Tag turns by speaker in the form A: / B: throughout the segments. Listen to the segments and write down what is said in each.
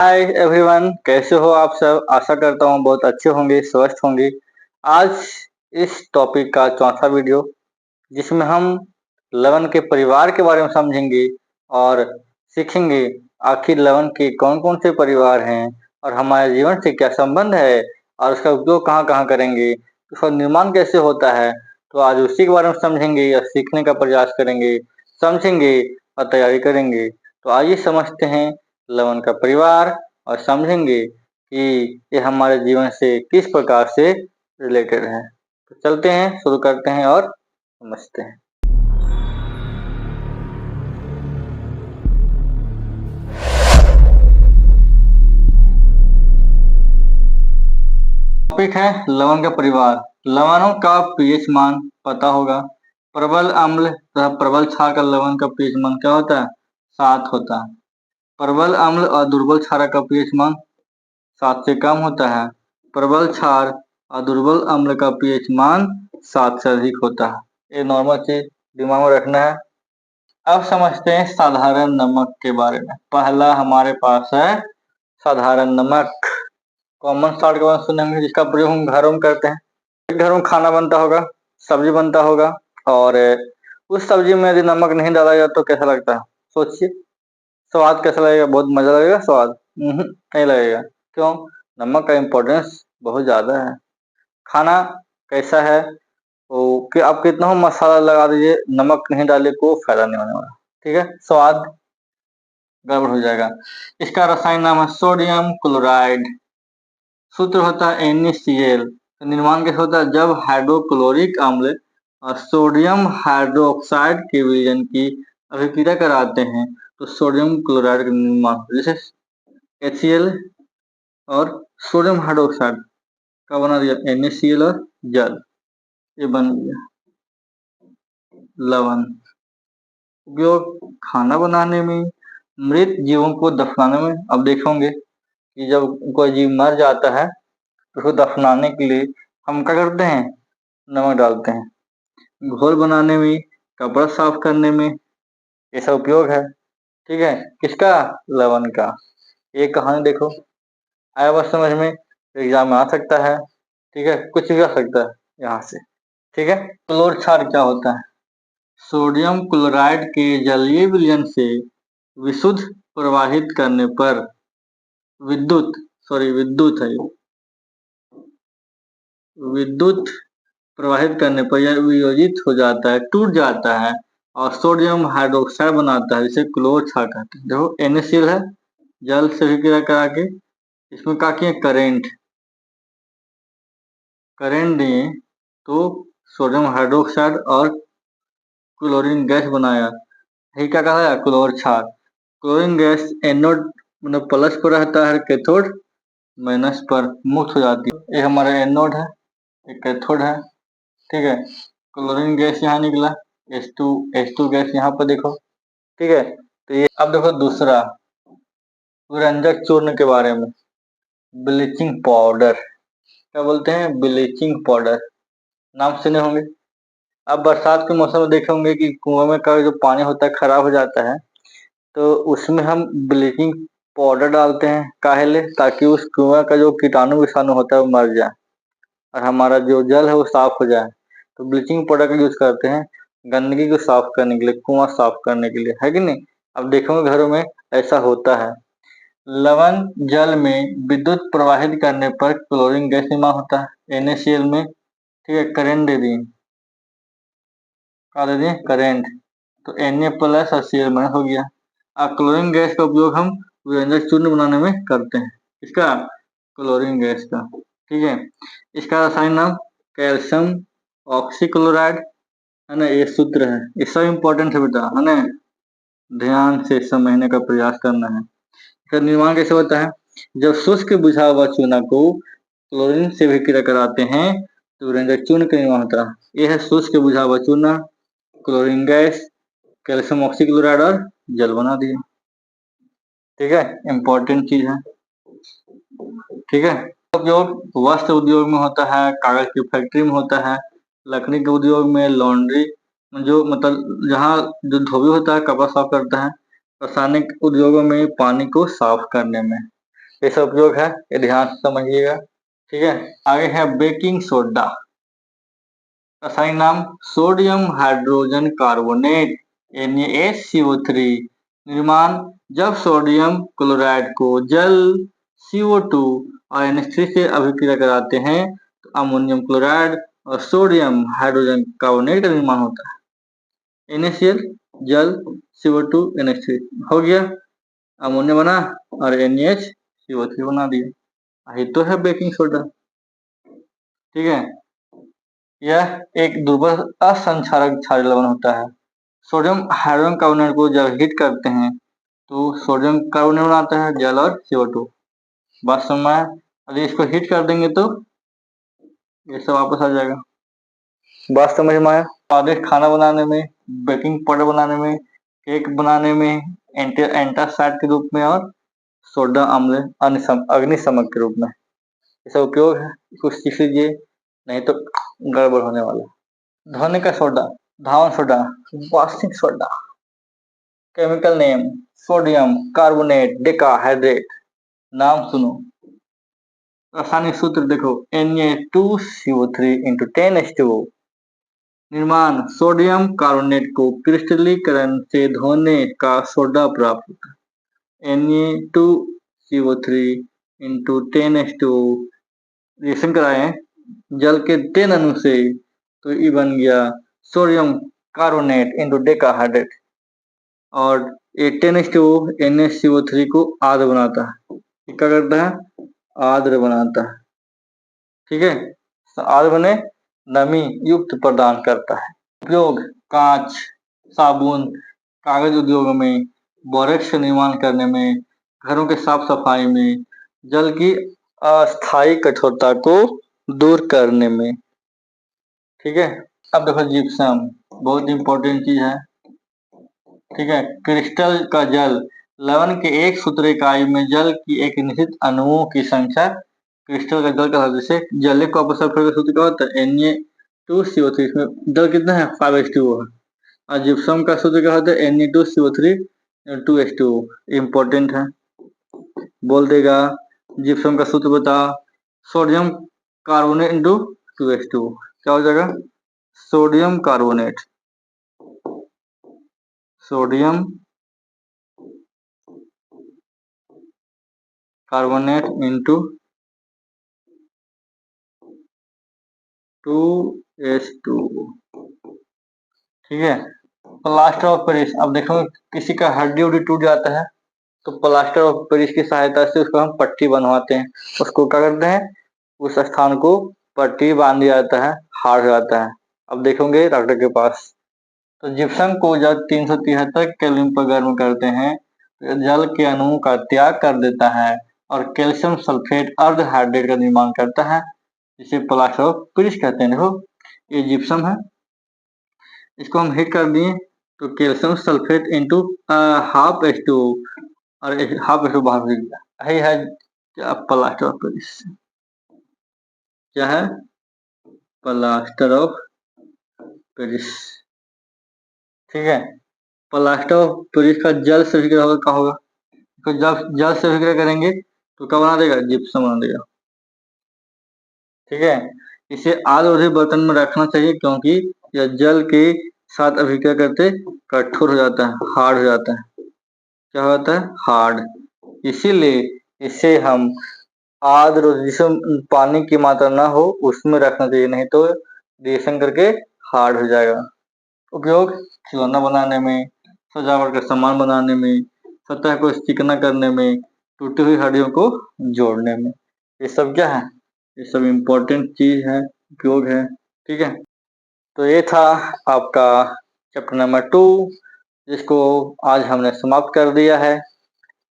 A: Hi everyone, कैसे हो आप सब। आशा करता हूँ बहुत अच्छे होंगे, स्वस्थ होंगे। आज इस टॉपिक का चौथा वीडियो जिसमें हम लवन के परिवार के बारे में समझेंगे और सीखेंगे आखिर लवन के कौन कौन से परिवार हैं और हमारे जीवन से क्या संबंध है और उसका उपयोग कहाँ कहाँ करेंगे, उसका निर्माण कैसे होता है। तो आज उसी के बारे में समझेंगे और सीखने का प्रयास करेंगे, समझेंगे और तैयारी करेंगे। तो आइए समझते हैं लवन का परिवार और समझेंगे कि ये हमारे जीवन से किस प्रकार से रिलेटेड है। तो चलते हैं, शुरू करते हैं और समझते हैं। टॉपिक है लवण का परिवार। लवणों का पीएच मान पता होगा। प्रबल अम्ल तथा प्रबल क्षार का लवण का पीएच मान क्या होता है? 7 होता है। प्रबल अम्ल और दुर्बल क्षार का पीएच मान 7 से कम होता है। प्रबल क्षार और दुर्बल अम्ल का पीएच मान 7 से अधिक होता है। ये नॉर्मल चीज दिमाग में रखना है। अब समझते हैं साधारण नमक के बारे में। पहला हमारे पास है साधारण नमक। कॉमन सॉल्ट के बारे में सुनेंगे, जिसका प्रयोग हम घरों में करते हैं। घरों में खाना बनता होगा, सब्जी बनता होगा और उस सब्जी में यदि नमक नहीं डाला जाए तो कैसा लगता है? सोचिए, स्वाद कैसा लगेगा? बहुत मजा लगेगा स्वाद? नहीं लगेगा। क्यों? नमक का इम्पोर्टेंस बहुत ज्यादा है। खाना कैसा है वो कि आप कितना हो मसाला लगा दीजिए, नमक नहीं डाले को फायदा नहीं होने वाला। ठीक है, स्वाद गड़बड़ हो जाएगा। इसका रासायनिक नाम है सोडियम क्लोराइड। सूत्र होता है NaCl। तो निर्माण कैसे होता है? जब हाइड्रोक्लोरिक अम्ल और सोडियम हाइड्रोक्साइड के विलयन की अभिक्रिया कराते हैं तो सोडियम क्लोराइड का निर्माण होता है। जैसे HCl और सोडियम हाइड्रोक्साइड का बना दिया NaCl और जल, ये बन गया लवण। उपयोग खाना बनाने में, मृत जीवों को दफनाने में। अब देखेंगे कि जब कोई जीव मर जाता है तो उसको दफनाने के लिए हम क्या करते हैं? नमक डालते हैं। घोल बनाने में, कपड़ा साफ करने में ये सब उपयोग है। ठीक है, किसका? लवण का। ये कहानी देखो, आया बस समझ में, एग्जाम में आ सकता है। ठीक है, कुछ भी आ सकता है यहाँ से। ठीक है, क्लोर क्षार क्या होता है? सोडियम क्लोराइड के जलीय विलयन से विशुद्ध प्रवाहित करने पर विद्युत प्रवाहित करने पर यह वियोजित हो जाता है, टूट जाता है और सोडियम हाइड्रोक्साइड बनाता है, जिसे क्लोर क्षार कहते हैं। देखो NaCl है, जल से विक्रिया करा के इसमें क्या किए? करंट दिए तो सोडियम हाइड्रोक्साइड और क्लोरीन गैस बनाया। यही क्या कहा है? क्लोर क्षार। क्लोरीन गैस एनोड मतलब प्लस पर रहता है, कैथोड माइनस पर मुक्त हो जाती है। ये हमारा एनोड है, ये कैथोड है। ठीक है, क्लोरीन गैस यहाँ निकला, H2 गैस यहाँ पर देखो। ठीक है, तो ये अब देखो दूसरा विरंजक चूर्ण के बारे में। ब्लीचिंग पाउडर, क्या बोलते हैं? ब्लीचिंग पाउडर, नाम सुने होंगे। अब बरसात के मौसम में देखे होंगे कि कुआं में का जो पानी होता है खराब हो जाता है, तो उसमें हम ब्लीचिंग पाउडर डालते हैं। काहे ले? ताकि उस कुआं का जो कीटाणु विषाणु होता है वो मर जाए और हमारा जो जल है वो साफ हो जाए। तो ब्लीचिंग पाउडर का यूज करते हैं गंदगी को साफ करने के लिए, कुआं साफ करने के लिए, है कि नहीं? अब देखोगे घरों में ऐसा होता है। लवण जल में विद्युत प्रवाहित करने पर क्लोरीन गैस निर्माण होता है NaCl में। ठीक है, करंट दे दिए, क्या दे दिए? करंट। तो Na प्लस और Cl माइनस हो गया। अब क्लोरीन गैस का उपयोग हम व्यंजक चूर्ण बनाने में करते हैं। इसका क्लोरीन गैस का। ठीक है, इसका रासायनिक नाम कैल्शियम ऑक्सीक्लोराइड है ना, ये सूत्र है। ये सब इम्पोर्टेंट है बेटा, है ना, ध्यान से समझने का प्रयास करना है। इसका निर्माण कैसे होता है? जब शुष्क बुझा हुआ चूना को क्लोरीन से विक्रिया कराते हैं तो व्यंजक चूर्ण का निर्माण होता है। यह है शुष्क बुझा हुआ चूना, क्लोरीन गैस, कैल्शियम ऑक्सीक्लोराइड और जल बना दिया। ठीक है, इम्पोर्टेंट चीज है। ठीक है, उपयोग वस्त्र उद्योग में होता है, कागज की फैक्ट्री में होता है, लकड़ी के उद्योग में, लॉन्ड्री जो मतलब जहाँ जो धोबी होता है कपड़ा साफ करता है, रासायनिक उद्योगों में पानी को साफ करने में। ये सब उपयोग है, ये ध्यान से समझिएगा। ठीक है, आगे है बेकिंग सोडा। रासायनिक नाम सोडियम हाइड्रोजन कार्बोनेट NaCO3। निर्माण जब सोडियम क्लोराइड को जल CO2 और NH3 से अभिक्रिया कराते हैं तो अमोनियम क्लोराइड और सोडियम हाइड्रोजन कार्बोनेट का निर्माण होता है। NaCl जल CO2 NH3 हो गया, अमोनिया बना और NaCO3 बना दिया। यही तो है बेकिंग सोडा। ठीक है, यह एक दुर्बल असंक्षारक क्षारीय लवण होता है। सोडियम हाइड्रोजन कार्बोनेट को जब हीट करते हैं तो सोडियम कार्बोनेट बनाता है, जल और CO2। बात समझ में आया? यदि इसको हीट कर देंगे तो ये सब वापस आ जाएगा। बात समझ में आया? स्वादिष्ट खाना बनाने में, बेकिंग पाउडर बनाने में, केक बनाने में, एंटासाइड के रूप में और सोडा अम्ल अग्निशमक के रूप में ये सब उपयोग है। कुछ सीख लीजिए, नहीं तो गड़बड़ होने वाला है। धोने का सोडा, धावन soda, washing soda. Chemical name sodium carbonate decahydrate. नाम सुनो। रासायनिक सूत्र देखो Na2CO3 × 10H2O। निर्माण सोडियम कार्बोनेट को क्रिस्टलीकरण से धोने का सोडा प्राप्त होता है। Na2CO3 × 10H2O रिएक्शन कराएं जल के 10 अणु से तो ये बन गया सोडियम कार्बोनेट × डेकाहाइड्रेट और ये 10H2O NaCO3 को आद्र बनाता है। ये क्या करता है? आद्र बनाता है। ठीक है, तो आद्र बने नमी युक्त प्रदान करता है। उपयोग कांच, साबुन, कागज उद्योग में, बोरेक्स निर्माण करने में, घरों के साफ सफाई में, जल की अस्थायी कठोरता को दूर करने में। ठीक है, अब देखो जिप्सम, बहुत इंपॉर्टेंट चीज है। ठीक है, क्रिस्टल का जल लवण के एक सूत्र इकाई में जल की एक निश्चित अणुओं की संख्या क्रिस्टल का जल का जैसे जल कॉपर सल्फर का सूत्र क्या होता है? Na2CO3। इसमें जल कितना है? 5H2O है। और जिप्सम का सूत्र क्या होता है? Na2CO3 2H2O। इम्पोर्टेंट है, बोल देगा। जिप्सम का सूत्र बता, सोडियम कार्बोनेट इंटू 2H2O। क्या हो जाएगा? Sodium carbonate, sodium carbonate into 2H2O। ठीक है, प्लास्टर ऑफ पेरिस। अब देखो किसी का हड्डी उड्डी टूट जाता है तो प्लास्टर ऑफ पेरिस की सहायता से उसको हम पट्टी बनवाते हैं। उसको क्या करते हैं? उस स्थान को पट्टी बांध दिया जाता है, हार्ड हो जाता है। अब देखोगे डॉक्टर के पास। तो जिप्सम को जब 373 केल्विन पर गर्म करते हैं तो जल के अणुओं का त्याग कर देता है और कैल्शियम सल्फेट अर्ध हाइड्रेट का निर्माण करता है, जिसे प्लास्टर ऑफ पेरिस कहते हैं। देखो ये जिप्सम है, इसको हम हीट कर दिए तो कैल्शियम सल्फेट इंटू ½ H2O और ½ बाहर हो गया। यही है क्या? Plaster of Paris. क्या है? Plaster of Paris. ठीक है, प्लास्टर ऑफ पेरिस का जल से विक्रय होगा क्या होगा? तो जब जल से विक्रय करेंगे तो क्या बना देगा? जिप्सम बना देगा। ठीक है, इसे आद्र बर्तन में रखना चाहिए क्योंकि यह जल के साथ अभिक्रिया करते कठोर हो जाता है, हार्ड हो जाता है। क्या होता है? हार्ड। इसीलिए इसे हम आद्र जिसमें पानी की मात्रा ना हो उसमें रखना चाहिए, नहीं तो रिएक्शन करके हार्ड हो जाएगा। उपयोग खिलौना बनाने में, सजावट का सामान बनाने में, सतह को चिकना करने में, टूटी हुई हड्डियों को जोड़ने में। ये सब क्या है? ये सब इम्पोर्टेंट चीज है, उपयोग है। ठीक है, तो ये था आपका चैप्टर नंबर 2, जिसको आज हमने समाप्त कर दिया है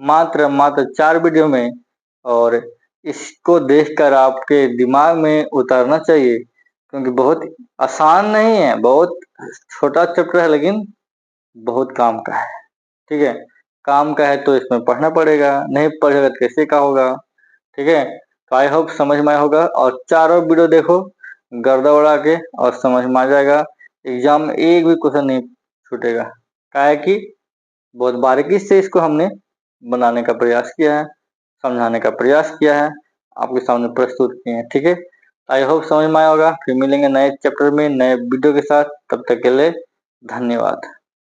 A: मात्र 4 वीडियो में। और इसको देखकर आपके दिमाग में उतारना चाहिए क्योंकि बहुत आसान नहीं है, बहुत छोटा चैप्टर है लेकिन बहुत काम का है। ठीक है, काम का है तो इसमें पढ़ना पड़ेगा, नहीं पढ़ेगा तो कैसे का होगा। ठीक है, तो आई होप समझ में आया होगा और चारों वीडियो देखो गर्दा उड़ा के और समझ में आ जाएगा। एग्जाम में एक भी क्वेश्चन नहीं छूटेगा, क्या है कि बहुत बारीकी से इसको हमने बनाने का प्रयास किया है। समझाने का प्रयास किया है, आपके सामने प्रस्तुत किए हैं। ठीक है, आई होप समझ में आया होगा। फिर मिलेंगे नए चैप्टर में नए वीडियो के साथ, तब तक के लिए धन्यवाद।